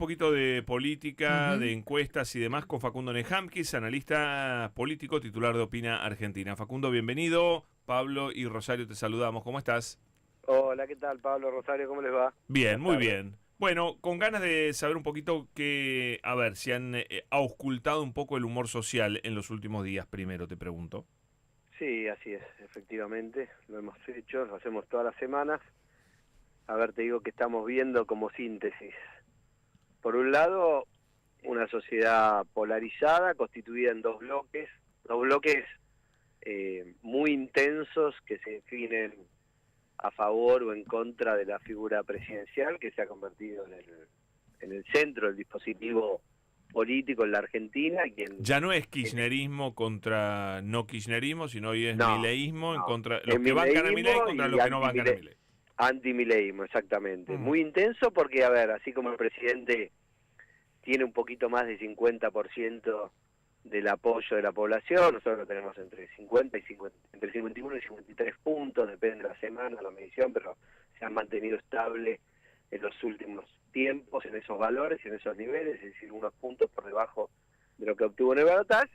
Un poquito de política, Ujú. de encuestas y demás con Facundo Nejamkis, analista político, titular de Opina Argentina. Facundo, bienvenido. Pablo y Rosario, te saludamos. ¿Cómo estás? Hola, ¿qué tal, Pablo, Rosario? ¿Cómo les va? Bien, Buenas muy tardes. bien. Bueno, con ganas de saber un poquito que, a ver, si han auscultado un poco el humor social en los últimos días, primero te pregunto. Sí, así es, efectivamente, lo hemos hecho, lo hacemos todas las semanas. A ver, te digo que estamos viendo como síntesis. Por un lado, una sociedad polarizada, constituida en dos bloques muy intensos que se definen a favor o en contra de la figura presidencial, que se ha convertido en el centro del dispositivo político en la Argentina, y quien Ya no es tiene. kirchnerismo contra no kirchnerismo, sino hoy es No, mileísmo en no. contra los Es que bancan a Milei mileísmo contra y los que no bancan a Milei. antimileísmo, exactamente. Mm. Muy intenso porque, a ver, así como el presidente tiene un poquito más de 50% del apoyo de la población, nosotros lo tenemos entre 50 y 50, entre 51 y 53 puntos, depende de la semana, la medición, pero se han mantenido estable en los últimos tiempos en esos valores y en esos niveles, es decir, unos puntos por debajo de lo que obtuvo en el balotaje.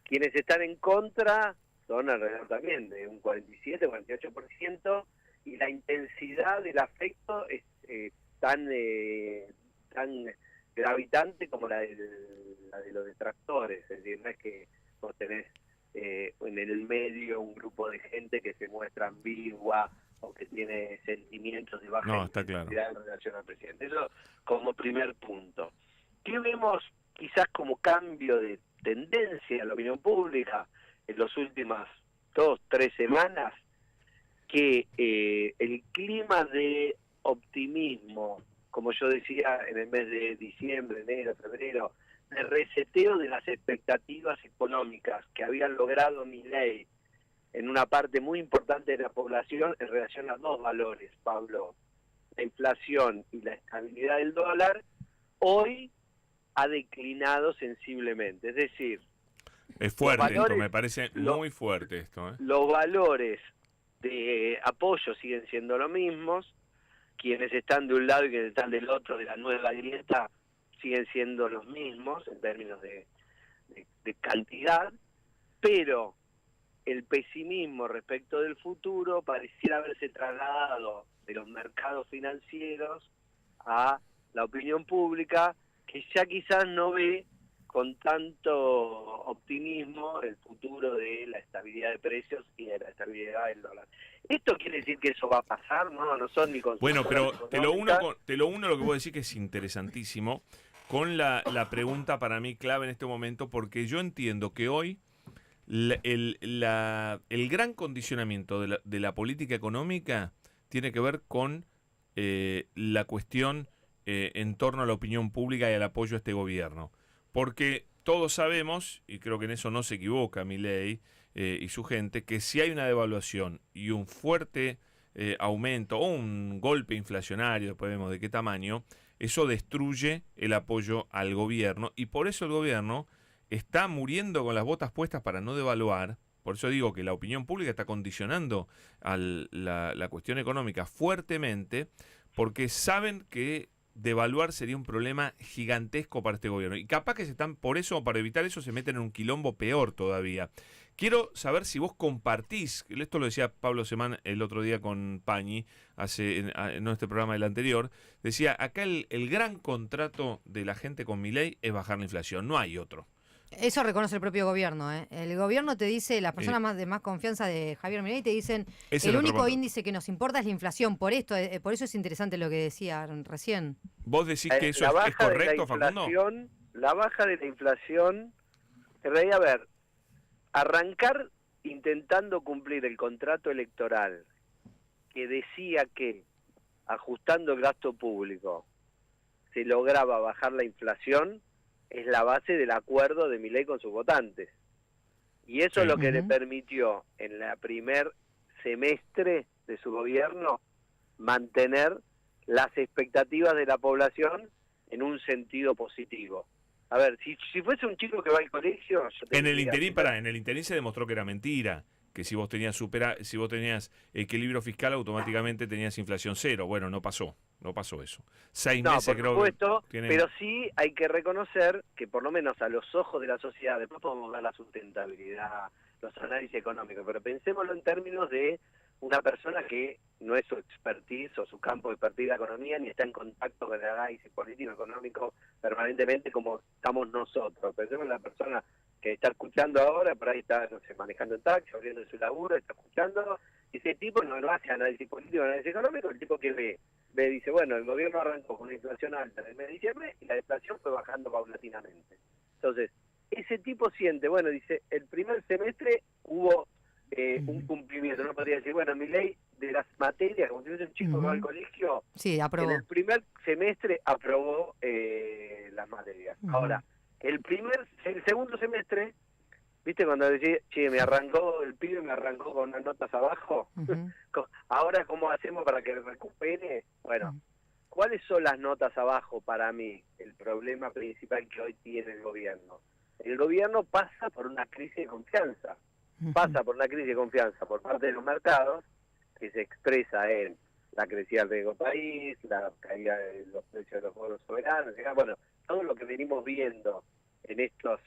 Quienes están en contra son alrededor también de un 47-48%, y la intensidad del afecto es tan gravitante como la de los detractores. Es decir, no es que vos tenés en el medio un grupo de gente que se muestra ambigua o que tiene sentimientos de baja No, está claro. intensidad en relación al presidente. Eso como primer punto. ¿Qué vemos quizás como cambio de tendencia en la opinión pública en las últimas 2-3 semanas? Que el clima de optimismo, como yo decía en el mes de diciembre, enero, febrero, de reseteo de las expectativas económicas que habían logrado Milei en una parte muy importante de la población en relación a dos valores, Pablo, la inflación y la estabilidad del dólar, hoy ha declinado sensiblemente. Es decir, Es los fuerte esto, valores, me parece lo- muy fuerte esto, ¿eh? los valores de apoyo siguen siendo los mismos, quienes están de un lado y quienes están del otro de la nueva grieta siguen siendo los mismos en términos de cantidad, pero el pesimismo respecto del futuro pareciera haberse trasladado de los mercados financieros a la opinión pública, que ya quizás no ve con tanto optimismo el futuro de la estabilidad de precios y de la estabilidad del dólar. ¿Esto quiere decir que eso va a pasar? No son ni Bueno, consultoras pero económicas. te lo uno lo que vos decís que es interesantísimo con la pregunta para mí clave en este momento, porque yo entiendo que hoy el gran condicionamiento de la política económica tiene que ver con la cuestión en torno a la opinión pública y al apoyo a este gobierno. Porque todos sabemos, y creo que en eso no se equivoca Milei y su gente, que si hay una devaluación y un fuerte aumento o un golpe inflacionario, después vemos de qué tamaño, eso destruye el apoyo al gobierno, y por eso el gobierno está muriendo con las botas puestas para no devaluar. Por eso digo que la opinión pública está condicionando a la cuestión económica fuertemente, porque saben que devaluar sería un problema gigantesco para este gobierno. Y capaz que se están, por eso, para evitar eso, se meten en un quilombo peor todavía. Quiero saber si vos compartís, esto lo decía Pablo Semán el otro día con Pañi, no este programa, el anterior, decía, acá el gran contrato de la gente con Milei es bajar la inflación, no hay otro. Eso reconoce el propio gobierno, ¿eh? El gobierno te dice, las Eh, personas más de más confianza de Javier Milei te dicen, es el el otro único contrato. índice que nos importa es la inflación. Por eso es interesante lo que decía recién. ¿Vos decís que eso La es baja de la correcto, Facundo? inflación, la baja de la inflación, en realidad, a ver, arrancar intentando cumplir el contrato electoral que decía que ajustando el gasto público se lograba bajar la inflación, es la base del acuerdo de Milei con sus votantes. Y eso es Sí. lo que le Ujú. permitió en la primer semestre de su gobierno mantener las expectativas de la población en un sentido positivo. A ver, si fuese un chico que va al colegio, yo te En el diría, interín, pará, en el interín se demostró que era mentira, que si vos tenías equilibrio fiscal automáticamente tenías inflación cero. Bueno, no pasó. no pasó eso. 6 No, meses por creo supuesto, que tienen... pero sí hay que reconocer que por lo menos a los ojos de la sociedad, después podemos ver la sustentabilidad, los análisis económicos, pero pensémoslo en términos de una persona que no es su expertise o su campo de expertise de la economía, ni está en contacto con el análisis político económico permanentemente como estamos nosotros. Pensemos en la persona que está escuchando ahora, por ahí está, no sé, manejando en taxi, abriendo su laburo, está escuchando, y ese tipo no hace análisis político, análisis económico, el tipo que ve, dice, bueno, el gobierno arrancó con una inflación alta en el mes de diciembre y la inflación fue bajando paulatinamente. Entonces, ese tipo siente, bueno, dice, el primer semestre hubo un cumplimiento, no podría decir, bueno, mi ley de las materias, como si fuese un chico que va al colegio, sí, aprobó. en el primer semestre aprobó las materias. Ahora, el segundo semestre, ¿viste cuando decís, che, el pibe me arrancó con unas notas abajo? Ahora, ¿cómo hacemos para que recupere? Bueno, ¿cuáles son las notas abajo para mí? El problema principal que hoy tiene el gobierno. El gobierno pasa por una crisis de confianza. Pasa por una crisis de confianza por parte de los mercados, que se expresa en la crecida del riesgo país, la caída de los precios de los bonos soberanos, bueno, todo lo que venimos viendo en estos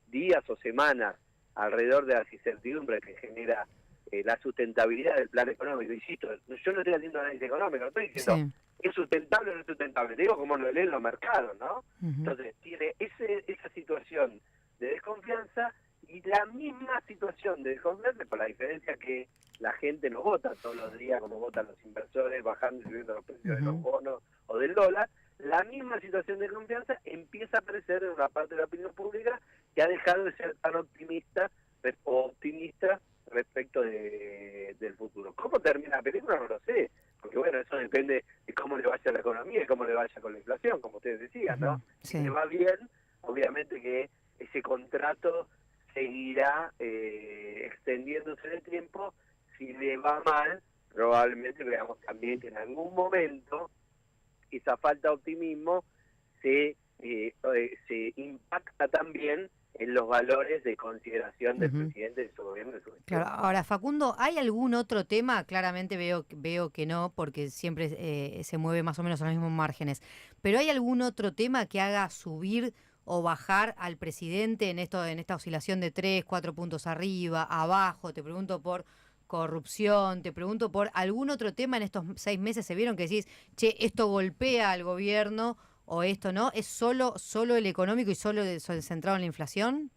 días o semanas alrededor de las incertidumbres que genera la sustentabilidad del plan económico. Insisto, yo no estoy haciendo análisis económico, no estoy diciendo es sustentable o no es sustentable, te digo como lo leen los mercados, ¿no? Entonces, tiene esa situación de desconfianza y la misma situación de desconfianza, con la diferencia que la gente no vota todos los días como votan los inversores, bajando y subiendo los precios de los bonos o del dólar. La misma situación de confianza empieza a aparecer en una parte de la opinión pública que ha dejado de ser tan optimista respecto del futuro. ¿Cómo termina la película? No lo sé, porque bueno, eso depende de cómo le vaya a la economía y cómo le vaya con la inflación, como ustedes decían, ¿no? Si le va bien, obviamente que ese contrato seguirá extendiéndose en el tiempo. Si le va mal, probablemente veamos también que en algún momento esa falta de optimismo se impacta también en los valores de consideración del presidente, de su gobierno, de su gestión. Claro, ahora Facundo, ¿hay algún otro tema? Claramente veo que no, porque siempre se mueve más o menos a los mismos márgenes, pero ¿hay algún otro tema que haga subir o bajar al presidente en esta oscilación de 3, 4 puntos arriba, abajo? Te pregunto por corrupción, te pregunto por algún otro tema en estos 6 meses. ¿Se vieron que decís, che, esto golpea al gobierno o esto no? ¿Es solo el económico y solo centrado en la inflación?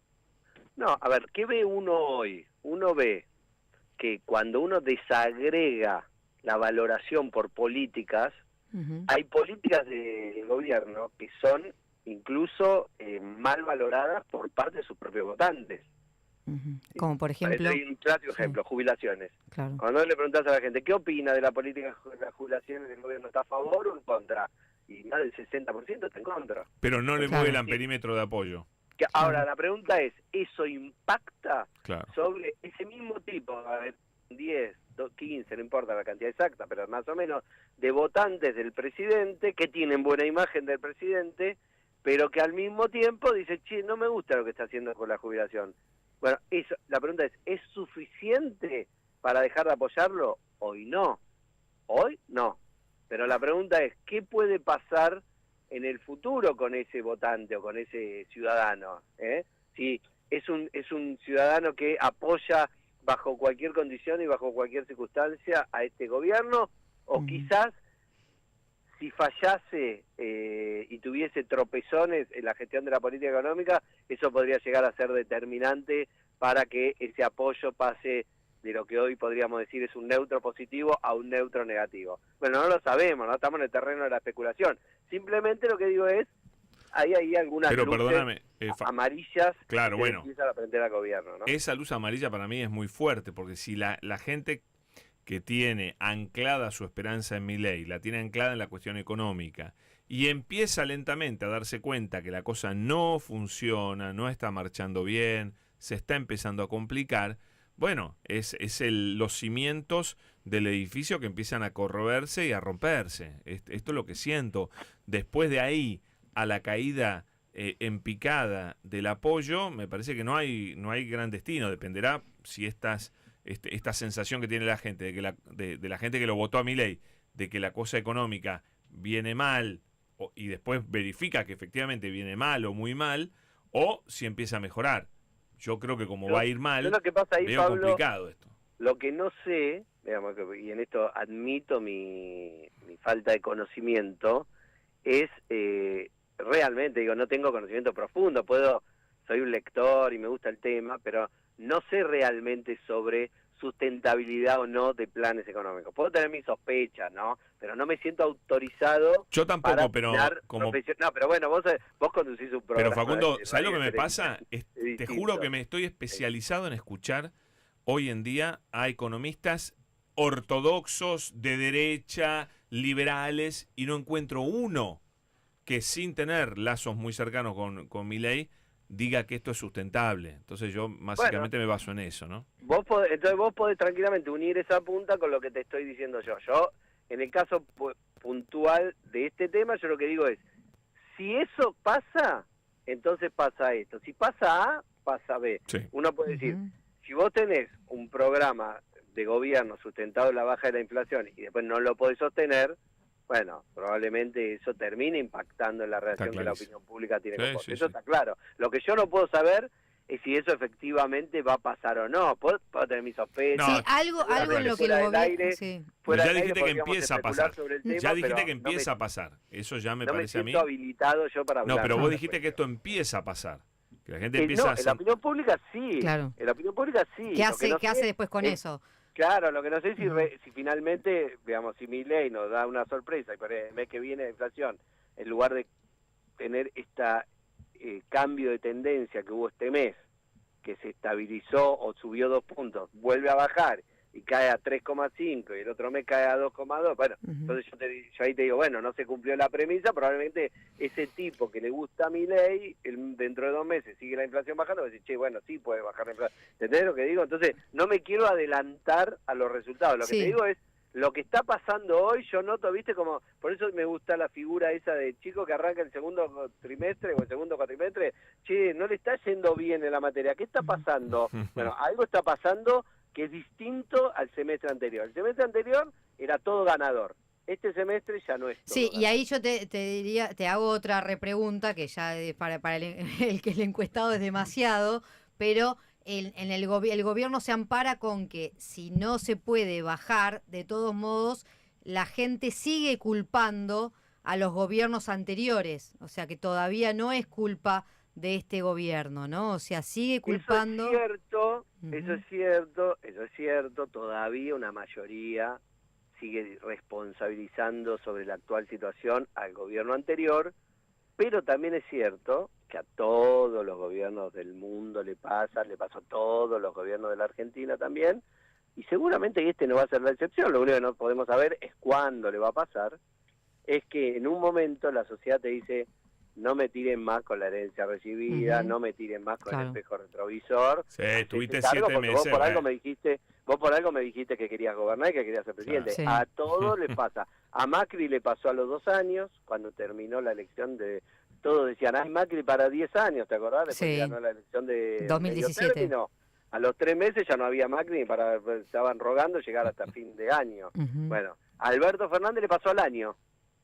No, a ver, ¿qué ve uno hoy? Uno ve que cuando uno desagrega la valoración por políticas, hay políticas del gobierno que son incluso mal valoradas por parte de sus propios votantes. Como por ejemplo... Hay un clásico ejemplo, jubilaciones. Claro. Cuando le preguntas a la gente, ¿qué opina de la política de las jubilaciones del gobierno? ¿Está a favor o en contra? Y más del 60% está en contra. Pero no le mueve el amperímetro de apoyo. Ahora, la pregunta es, ¿eso impacta sobre ese mismo tipo, a ver, 10, 15, no importa la cantidad exacta, pero más o menos, de votantes del presidente que tienen buena imagen del presidente, pero que al mismo tiempo dice, che, no me gusta lo que está haciendo con la jubilación? Bueno, la pregunta ¿es suficiente para dejar de apoyarlo? Hoy no. Hoy no. Pero la pregunta es, ¿qué puede pasar en el futuro con ese votante o con ese ciudadano? Si es un ciudadano que apoya bajo cualquier condición y bajo cualquier circunstancia a este gobierno, o quizás si fallase y tuviese tropezones en la gestión de la política económica, eso podría llegar a ser determinante para que ese apoyo pase de lo que hoy podríamos decir es un neutro positivo a un neutro negativo. Bueno, no lo sabemos, no estamos en el terreno de la especulación. Simplemente lo que digo es, hay algunas luces amarillas que empiezan a prender al gobierno, ¿no? Esa luz amarilla para mí es muy fuerte, porque si la gente que tiene anclada su esperanza en Milei, la tiene anclada en la cuestión económica, y empieza lentamente a darse cuenta que la cosa no funciona, no está marchando bien, se está empezando a complicar, bueno, es los cimientos del edificio que empiezan a corroerse y a romperse. Esto es lo que siento. Después de ahí a la caída en picada del apoyo, me parece que no hay gran destino. Dependerá si esta sensación que tiene la gente, de la gente que lo votó a Milei, de que la cosa económica viene mal y después verifica que efectivamente viene mal o muy mal, o si empieza a mejorar. Yo creo que como va a ir mal, lo que pasa ahí, veo Pablo, complicado esto. Lo que no sé, digamos, y en esto admito mi falta de conocimiento, es realmente, digo, no tengo conocimiento profundo, soy un lector y me gusta el tema, pero no sé realmente sobre sustentabilidad o no de planes económicos. Puedo tener mis sospechas, ¿no? Pero no me siento autorizado. Yo tampoco, para pero como... No, pero bueno, vos conducís un programa. Pero Facundo, de ¿sabes lo que radio me pasa? Te juro que me estoy especializado en escuchar hoy en día a economistas ortodoxos, de derecha, liberales, y no encuentro uno que sin tener lazos muy cercanos con Milei diga que esto es sustentable. Entonces yo básicamente me baso en eso, ¿no? Entonces vos podés tranquilamente unir esa punta con lo que te estoy diciendo yo. Yo, en el caso puntual de este tema, yo lo que digo es, si eso pasa, entonces pasa esto. Si pasa A, pasa B. Sí. Uno puede decir, si vos tenés un programa de gobierno sustentado en la baja de la inflación y después no lo podés sostener, bueno, probablemente eso termine impactando en la reacción que la opinión pública tiene con vos. Eso está claro. Lo que yo no puedo saber es si eso efectivamente va a pasar o no. Puedo tener mis sospechas. Sí, algo en lo que el gobierno... Ya dijiste que empieza a pasar. Ya dijiste que empieza a pasar. Eso ya me parece a mí. No me siento habilitado yo para hablar. No, pero vos dijiste que esto empieza a pasar. Que la gente empieza a hacer... en la opinión pública sí. Claro. En la opinión pública sí. ¿Qué hace después con eso? Claro, lo que no sé es si finalmente, digamos, si Milei nos da una sorpresa y por el mes que viene la inflación, en lugar de tener cambio de tendencia que hubo este mes, que se estabilizó o subió 2 puntos, vuelve a bajar y cae a 3,5 y el otro mes cae a 2,2, bueno, entonces yo ahí te digo, bueno, no se cumplió la premisa, probablemente ese tipo que le gusta a Milei, dentro de 2 meses sigue la inflación bajando, va a decir, che, bueno, sí puede bajar la inflación. ¿Entendés lo que digo? Entonces, no me quiero adelantar a los resultados, lo que te digo es, lo que está pasando hoy, yo noto, viste, como, por eso me gusta la figura esa de chico que arranca el segundo trimestre o el segundo cuatrimestre, che, no le está yendo bien en la materia, ¿qué está pasando? Bueno, algo está pasando que es distinto al semestre anterior. El semestre anterior era todo ganador. Este semestre ya no es todo ganador. Y ahí yo te diría, te hago otra repregunta, que ya para el que el encuestado es demasiado, pero el gobierno se ampara con que si no se puede bajar, de todos modos, la gente sigue culpando a los gobiernos anteriores. O sea, que todavía no es culpa de este gobierno, ¿no? O sea, sigue culpando... Eso es cierto, todavía una mayoría sigue responsabilizando sobre la actual situación al gobierno anterior, pero también es cierto que a todos los gobiernos del mundo le pasó a todos los gobiernos de la Argentina también, y seguramente este no va a ser la excepción. Lo único que no podemos saber es cuándo le va a pasar, es que en un momento la sociedad te dice, no me tiren más con la herencia recibida, no me tiren más con el espejo retrovisor. Sí, estuviste 7 meses. Vos por algo me dijiste que querías gobernar y que querías ser presidente. Sí. A todos le pasa. A Macri le pasó a los 2 años, cuando terminó la elección de... Todos decían, ay, Macri para 10 años, ¿te acordás? Después ganó la elección de 2017. A los 3 meses ya no había Macri, estaban rogando llegar hasta fin de año. Bueno, a Alberto Fernández le pasó al año.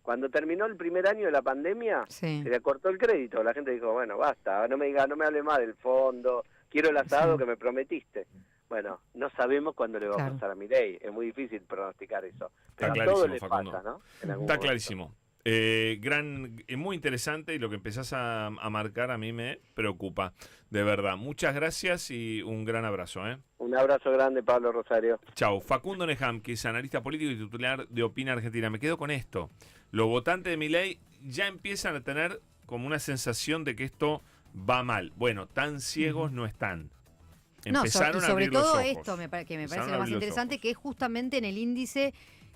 Cuando terminó el primer año de la pandemia, se le cortó el crédito. La gente dijo, bueno, basta, no me hable más del fondo, quiero el asado que me prometiste. Bueno, no sabemos cuándo le va a pasar a Milei, es muy difícil pronosticar eso. Pero a todo le pasa, ¿no? Está clarísimo. Muy interesante, y lo que empezás a marcar a mí me preocupa, de verdad. Muchas gracias y un gran abrazo. Un abrazo grande, Pablo Rosario. Chau. Facundo Nejam, que es analista político y titular de Opina Argentina. Me quedo con esto. Los votantes de Milei ya empiezan a tener como una sensación de que esto va mal. Bueno, tan ciegos no están. Empezaron y sobre a abrir los todo ojos. Esto que me parece lo más interesante, que es justamente en el índice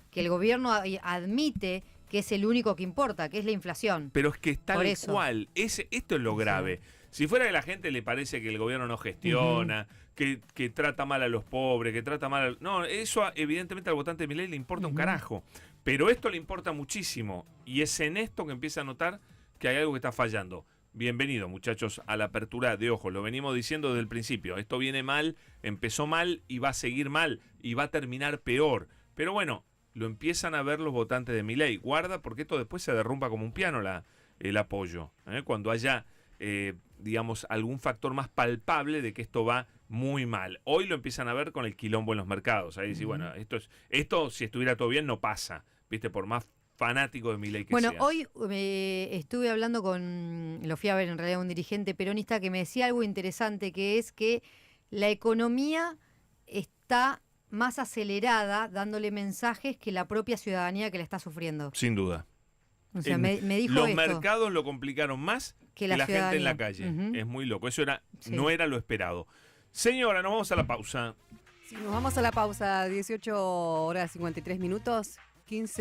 que el gobierno admite que es el único que importa, que es la inflación. Pero es que es tal cual. Esto es lo grave. Si fuera que la gente le parece que el gobierno no gestiona, que trata mal a los pobres, que trata mal a... No, eso evidentemente al votante de Milei le importa un carajo. Pero esto le importa muchísimo. Y es en esto que empieza a notar que hay algo que está fallando. Bienvenido, muchachos, a la apertura de ojos. Lo venimos diciendo desde el principio. Esto viene mal, empezó mal y va a seguir mal y va a terminar peor. Pero bueno, lo empiezan a ver los votantes de Milei. Guarda, porque esto después se derrumba como un piano el apoyo. Cuando haya, digamos, algún factor más palpable de que esto va muy mal. Hoy lo empiezan a ver con el quilombo en los mercados. Ahí decir, bueno, esto si estuviera todo bien no pasa, ¿viste? Por más fanático de Milei que Bueno, seas. hoy estuve hablando lo fui a ver en realidad un dirigente peronista que me decía algo interesante, que es que la economía está más acelerada dándole mensajes que la propia ciudadanía que la está sufriendo. Sin duda. O sea, me dijo los esto. mercados lo complicaron más que la gente en la calle. Es muy loco. Eso no era lo esperado. Señora, nos vamos a la pausa. Sí, nos vamos a la pausa, 18 horas 53 minutos, 15